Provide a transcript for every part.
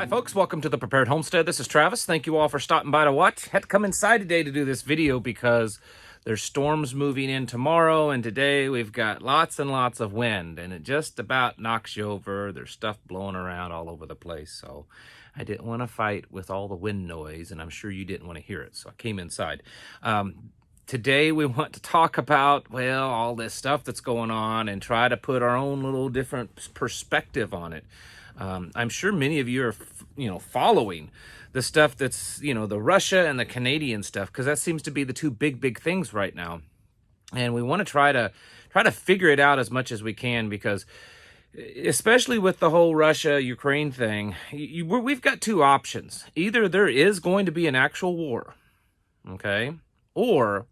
Hi folks, welcome to the Prepared Homestead. This is Travis. Thank you all for stopping by to watch. Had to come inside today to do this video because there's storms moving in tomorrow, and today we've got lots and lots of wind, and it just about knocks you over. There's stuff blowing around all over the place, so I didn't want to fight with all the wind noise, and I'm sure you didn't want to hear it, so I came inside. Today we want to talk about, well, all this stuff that's going on and try to put our own little different perspective on it. I'm sure many of you are, following the stuff that's, the Russia and the Canadian stuff, because that seems to be the two big things right now. And we want to try to figure it out as much as we can, because especially with the whole Russia-Ukraine thing, we've got two options. Either there is going to be an actual war, okay, or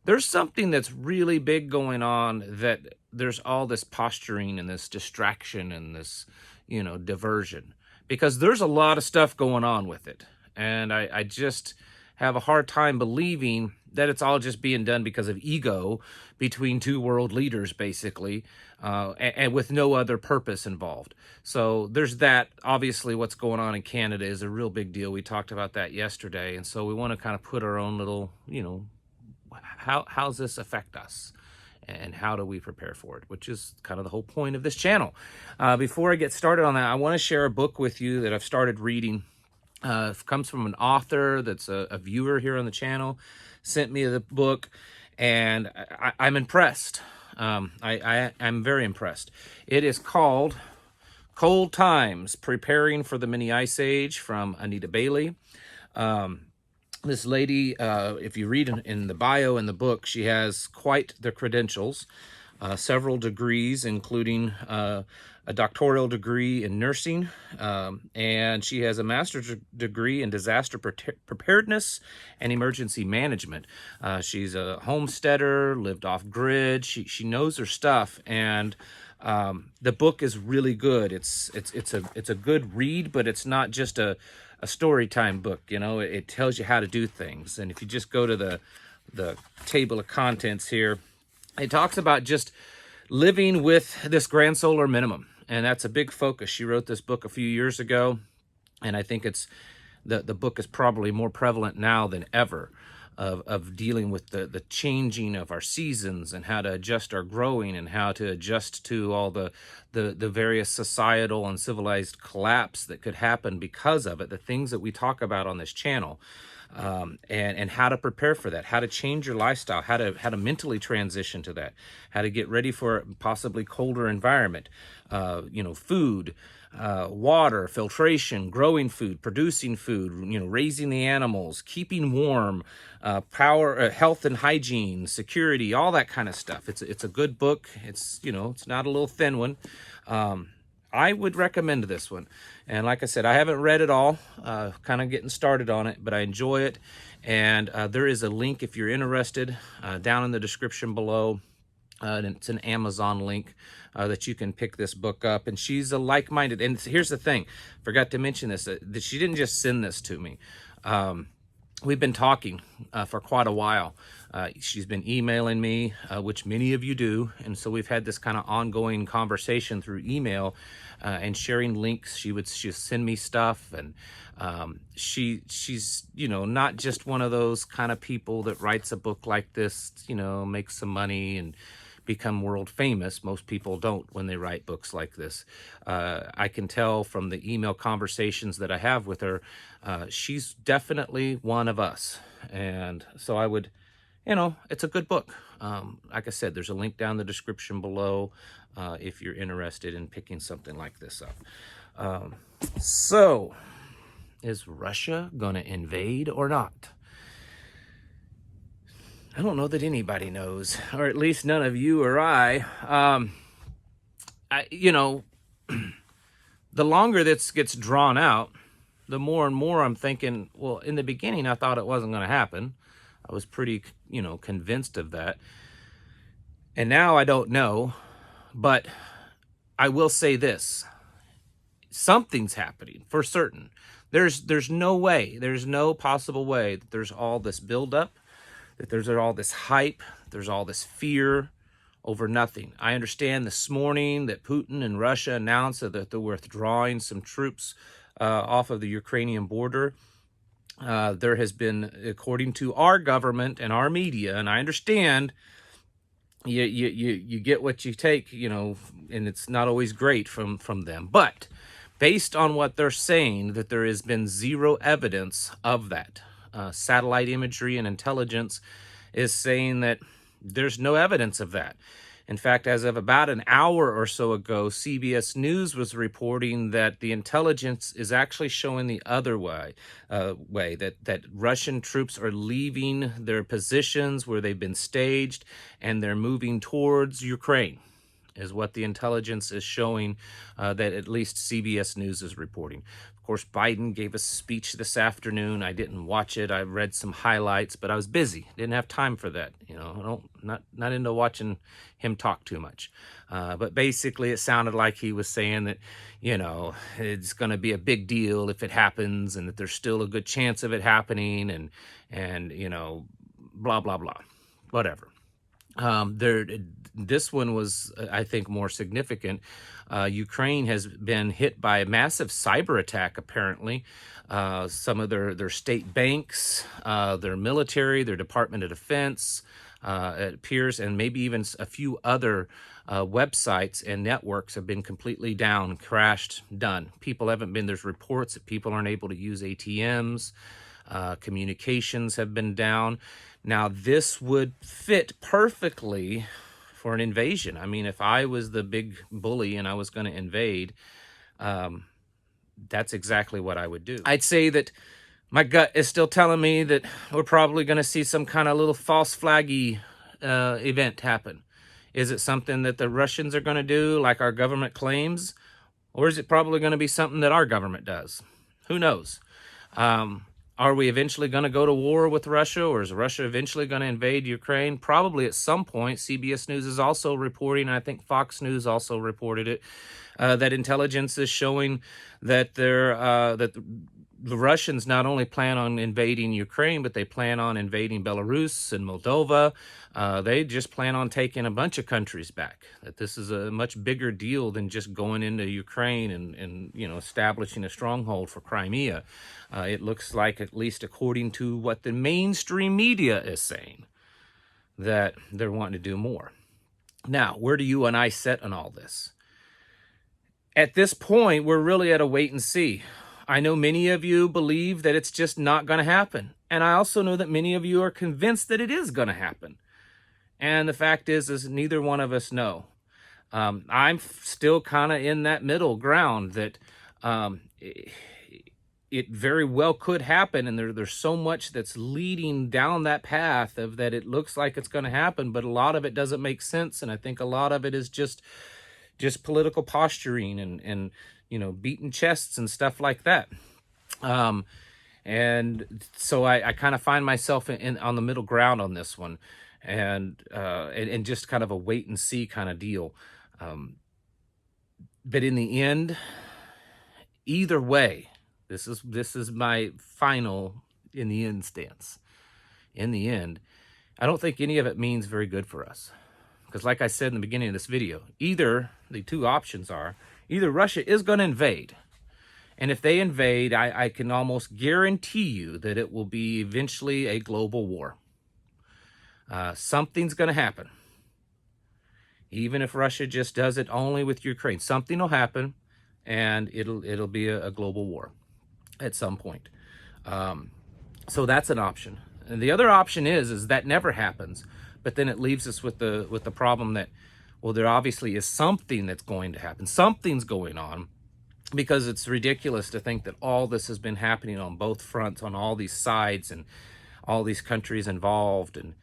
there's something that's really big going on, that there's all this posturing and this distraction and this, diversion, because there's a lot of stuff going on with it. And I just have a hard time believing that it's all just being done because of ego between two world leaders, basically, and with no other purpose involved. So there's that. Obviously, what's going on in Canada is a real big deal. We talked about that yesterday. And so we want to kind of put our own little, how's this affect us? And how do we prepare for it, which is kind of the whole point of this channel. Before I get started on that, I want to share a book with you that I've started reading. It comes from an author that's a viewer here on the channel, sent me the book, and I'm impressed. I'm very impressed. It is called Cold Times, Preparing for the Mini Ice Age, from Anita Bailey. This lady, if you read in the bio in the book, she has quite the credentials, several degrees, including a doctoral degree in nursing, and she has a master's degree in disaster preparedness and emergency management. She's a homesteader, lived off grid. She knows her stuff, and the book is really good. It's a good read, but it's not just a story time book. It tells you how to do things. And if you just go to the table of contents here, it talks about just living with this grand solar minimum, and that's a big focus. She wrote this book a few years ago, and I think it's the book is probably more prevalent now than ever, of dealing with the changing of our seasons and how to adjust our growing and how to adjust to all the various societal and civilized collapse that could happen because of it, the things that we talk about on this channel, and how to prepare for that, how to change your lifestyle, how to mentally transition to that, how to get ready for a possibly colder environment, food, water, filtration, growing food, producing food, raising the animals, keeping warm, power, health and hygiene, security, all that kind of stuff. It's a good book. It's not a little thin one. I would recommend this one. And like I said, I haven't read it all, kind of getting started on it, but I enjoy it. And there is a link if you're interested down in the description below. And it's an Amazon link that you can pick this book up. And she's a like-minded. And here's the thing, forgot to mention this, that she didn't just send this to me. We've been talking for quite a while. She's been emailing me, which many of you do. And so we've had this kind of ongoing conversation through email and sharing links. She'll send me stuff. And she's, not just one of those kind of people that writes a book like this, makes some money and become world famous. Most people don't when they write books like this. I can tell from the email conversations that I have with her, she's definitely one of us. And so I would, it's a good book. Like I said, there's a link down in the description below if you're interested in picking something like this up. So, is Russia going to invade or not? I don't know that anybody knows, or at least none of you or I. The longer this gets drawn out, the more and more I'm thinking, well, in the beginning, I thought it wasn't going to happen. I was pretty, convinced of that. And now I don't know, but I will say this. Something's happening for certain. There's no way, there's no possible way that there's all this buildup, that there's all this hype, there's all this fear over nothing. I understand this morning that Putin and Russia announced that they're withdrawing some troops off of the Ukrainian border. There has been, according to our government and our media, and I understand you get what you take, and it's not always great from them. But based on what they're saying, that there has been zero evidence of that. Satellite imagery and intelligence is saying that there's no evidence of that. In fact, as of about an hour or so ago, CBS News was reporting that the intelligence is actually showing the other way, that Russian troops are leaving their positions where they've been staged, and they're moving towards Ukraine, is what the intelligence is showing, that at least CBS News is reporting. Of course, Biden gave a speech this afternoon. I didn't watch it. I read some highlights, but I was busy. Didn't have time for that. Not into watching him talk too much. But basically, it sounded like he was saying that, it's going to be a big deal if it happens, and that there's still a good chance of it happening, and blah blah blah, whatever. This one was, I think, more significant. Ukraine has been hit by a massive cyber attack, apparently. Some of their state banks, their military, their Department of Defense, it appears, and maybe even a few other websites and networks have been completely down, crashed, done. There's reports that people aren't able to use ATMs. Communications have been down. Now, this would fit perfectly for an invasion. I mean, if I was the big bully and I was going to invade, that's exactly what I would do. I'd say that my gut is still telling me that we're probably going to see some kind of little false flaggy event happen. Is it something that the Russians are going to do, like our government claims? Or is it probably going to be something that our government does? Who knows? Are we eventually going to go to war with Russia, or is Russia eventually going to invade Ukraine? Probably at some point. CBS News is also reporting, and I think Fox News also reported it, that intelligence is showing that the Russians not only plan on invading Ukraine, but they plan on invading Belarus and Moldova. They just plan on taking a bunch of countries back. That this is a much bigger deal than just going into Ukraine and establishing a stronghold for Crimea. It looks like, at least according to what the mainstream media is saying, that they're wanting to do more. Now, where do you and I sit on all this? At this point, we're really at a wait and see. I know many of you believe that it's just not going to happen. And I also know that many of you are convinced that it is going to happen. And the fact is neither one of us know. I'm still kind of in that middle ground that it very well could happen. And there's so much that's leading down that path of that it looks like it's going to happen. But a lot of it doesn't make sense. And I think a lot of it is just political posturing and beating chests and stuff like that. And so I kind of find myself on the middle ground on this one, and just kind of a wait and see kind of deal. But in the end, either way, this is my final in the end stance. In the end, I don't think any of it means very good for us. Because like I said in the beginning of this video, either the two options are, either Russia is going to invade. And if they invade, I can almost guarantee you that it will be eventually a global war. Something's going to happen. Even if Russia just does it only with Ukraine, something will happen, and it'll be a global war at some point. So that's an option. And the other option is that never happens. But then it leaves us with the problem that, well, there obviously is something that's going to happen. Something's going on, because it's ridiculous to think that all this has been happening on both fronts, on all these sides, and all these countries involved, and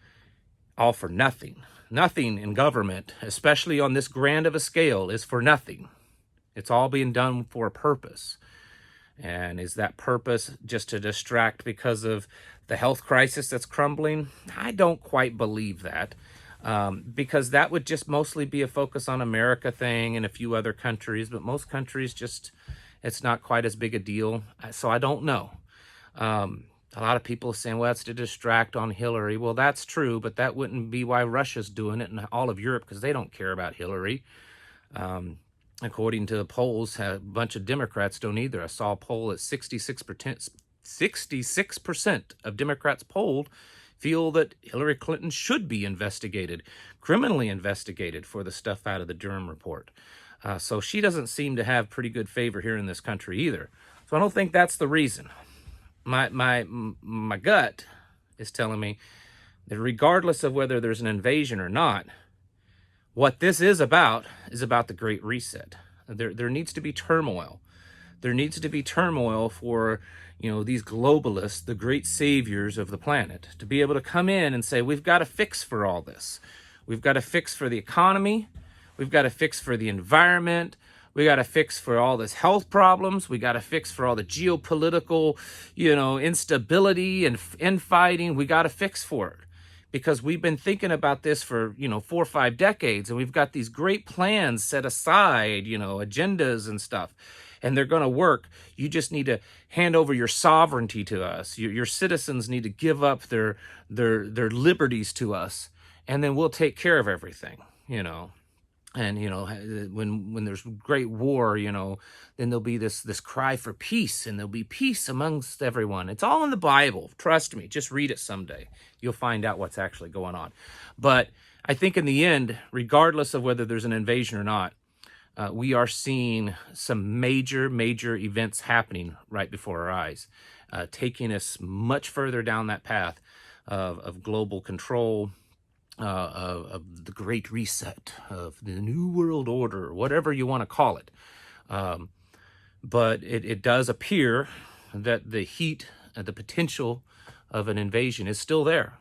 all for nothing. Nothing in government, especially on this grand of a scale, is for nothing. It's all being done for a purpose. And is that purpose just to distract because of the health crisis that's crumbling? I don't quite believe that, because that would just mostly be a focus on America thing and a few other countries, but most countries it's not quite as big a deal. So I don't know. A lot of people are saying, well, it's to distract on Hillary. Well, that's true, but that wouldn't be why Russia's doing it and all of Europe, because they don't care about Hillary. according to the polls, a bunch of Democrats don't either. I saw a poll at 66% of Democrats polled feel that Hillary Clinton should be investigated, criminally investigated for the stuff out of the Durham report. So she doesn't seem to have pretty good favor here in this country either. So I don't think that's the reason. My gut is telling me that regardless of whether there's an invasion or not, what this is about the Great Reset. There needs to be turmoil. There needs to be turmoil for, these globalists, the great saviors of the planet, to be able to come in and say, we've got a fix for all this. We've got a fix for the economy. We've got a fix for the environment. We got a fix for all this health problems. We got a fix for all the geopolitical, instability and infighting. We got a fix for it, because we've been thinking about this for, 4 or 5 decades, and we've got these great plans set aside, agendas and stuff, and they're going to work. You just need to hand over your sovereignty to us. Your citizens need to give up their liberties to us, and then we'll take care of everything, And, when there's great war, then there'll be this cry for peace, and there'll be peace amongst everyone. It's all in the Bible. Trust me. Just read it someday. You'll find out what's actually going on. But I think in the end, regardless of whether there's an invasion or not, we are seeing some major events happening right before our eyes, taking us much further down that path of global control, of the Great Reset, of the New World Order, whatever you want to call it. But it does appear that the heat, the potential of an invasion is still there.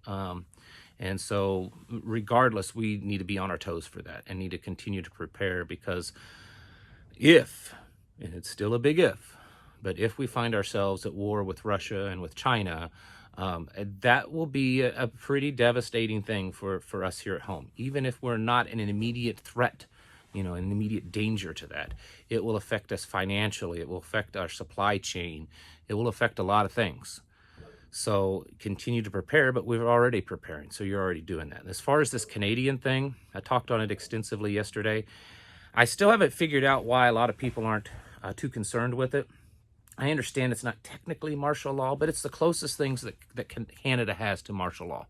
And so regardless, we need to be on our toes for that and need to continue to prepare, because if, and it's still a big if, but if we find ourselves at war with Russia and with China, that will be a pretty devastating thing for us here at home. Even if we're not in an immediate threat, an immediate danger to that, it will affect us financially. It will affect our supply chain. It will affect a lot of things. So continue to prepare, but we're already preparing. So you're already doing that. And as far as this Canadian thing, I talked on it extensively yesterday. I still haven't figured out why a lot of people aren't too concerned with it. I understand it's not technically martial law, but it's the closest things that Canada has to martial law.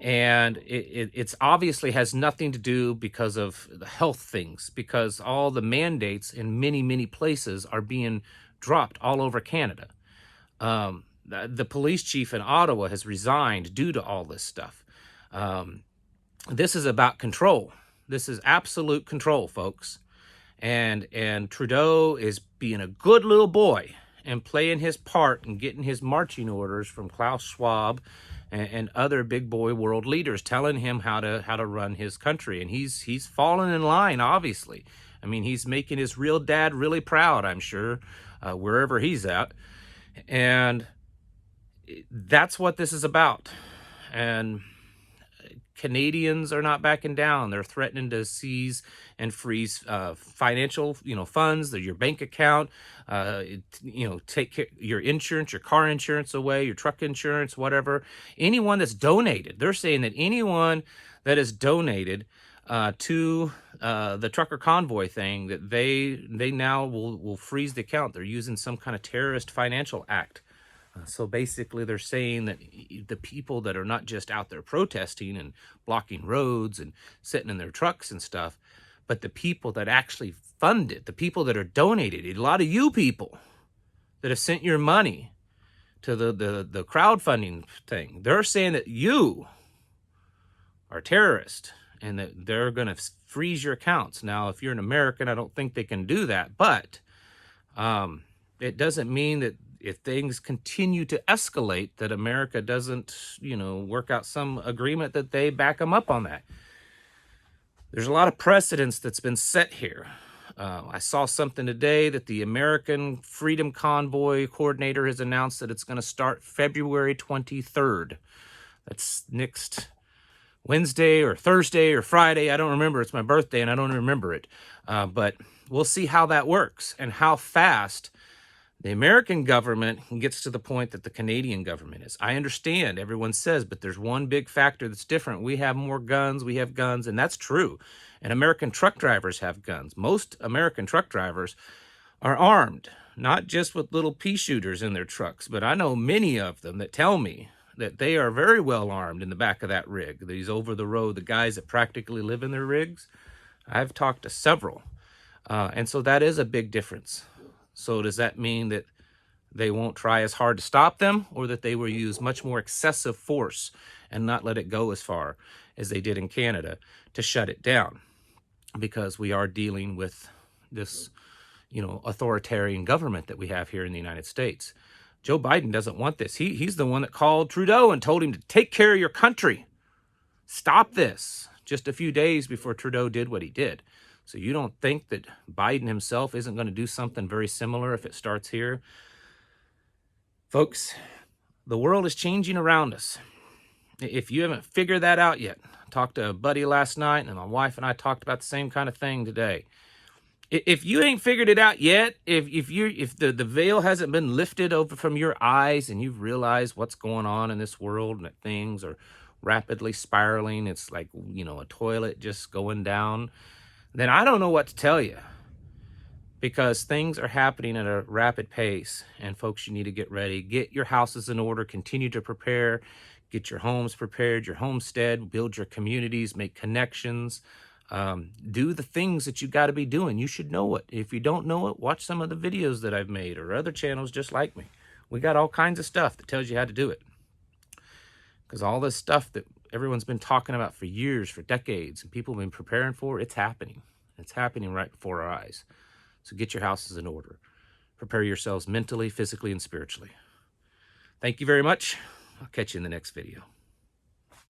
And it's obviously has nothing to do because of the health things, because all the mandates in many places are being dropped all over Canada. The police chief in Ottawa has resigned due to all this stuff. This is about control. This is absolute control, folks. And Trudeau is being a good little boy and playing his part and getting his marching orders from Klaus Schwab and other big boy world leaders telling him how to run his country. And he's fallen in line, obviously. I mean, he's making his real dad really proud, I'm sure, wherever he's at. And that's what this is about. And Canadians are not backing down. They're threatening to seize and freeze financial, funds, your bank account, take your insurance, your car insurance away, your truck insurance, whatever. Anyone that's donated, they're saying that anyone that is donated to the trucker convoy thing, that they now will freeze the account. They're using some kind of terrorist financial act. So basically they're saying that the people that are not just out there protesting and blocking roads and sitting in their trucks and stuff, but the people that actually fund it, the people that are donated, a lot of you people that have sent your money to the crowdfunding thing, they're saying that you are terrorists and that they're going to freeze your accounts. Now, if you're an American, I don't think they can do that, but it doesn't mean that if things continue to escalate, that America doesn't, work out some agreement that they back them up on that. There's a lot of precedence that's been set here. I saw something today that the American Freedom Convoy coordinator has announced that it's going to start February 23rd. That's next Wednesday or Thursday or Friday. I don't remember. It's my birthday and I don't remember it. But we'll see how that works and how fast The American government gets to the point that the Canadian government is. I understand everyone says, but there's one big factor that's different. We have more guns, we have guns, and that's true. And American truck drivers have guns. Most American truck drivers are armed, not just with little pea shooters in their trucks, but I know many of them that tell me that they are very well armed in the back of that rig. These over the road, the guys that practically live in their rigs, I've talked to several. And so that is a big difference. So does that mean that they won't try as hard to stop them, or that they will use much more excessive force and not let it go as far as they did in Canada to shut it down? Because we are dealing with this, authoritarian government that we have here in the United States. Joe Biden doesn't want this. He's the one that called Trudeau and told him to take care of your country. Stop this. Just a few days before Trudeau did what he did. So you don't think that Biden himself isn't going to do something very similar if it starts here? Folks, the world is changing around us. If you haven't figured that out yet, I talked to a buddy last night, and my wife and I talked about the same kind of thing today. If you ain't figured it out yet, if the veil hasn't been lifted over from your eyes and you've realized what's going on in this world and that things are rapidly spiraling, it's like, a toilet just going down, then I don't know what to tell you, because things are happening at a rapid pace. And folks, you need to get ready, get your houses in order, continue to prepare, get your homes prepared, your homestead, build your communities, make connections, do the things that you got to be doing. You should know it. If you don't know it, watch some of the videos that I've made or other channels just like me. We got all kinds of stuff that tells you how to do it. Because all this stuff that everyone's been talking about for years, for decades, and people have been preparing for, it's happening. It's happening right before our eyes. So get your houses in order. Prepare yourselves mentally, physically, and spiritually. Thank you very much. I'll catch you in the next video.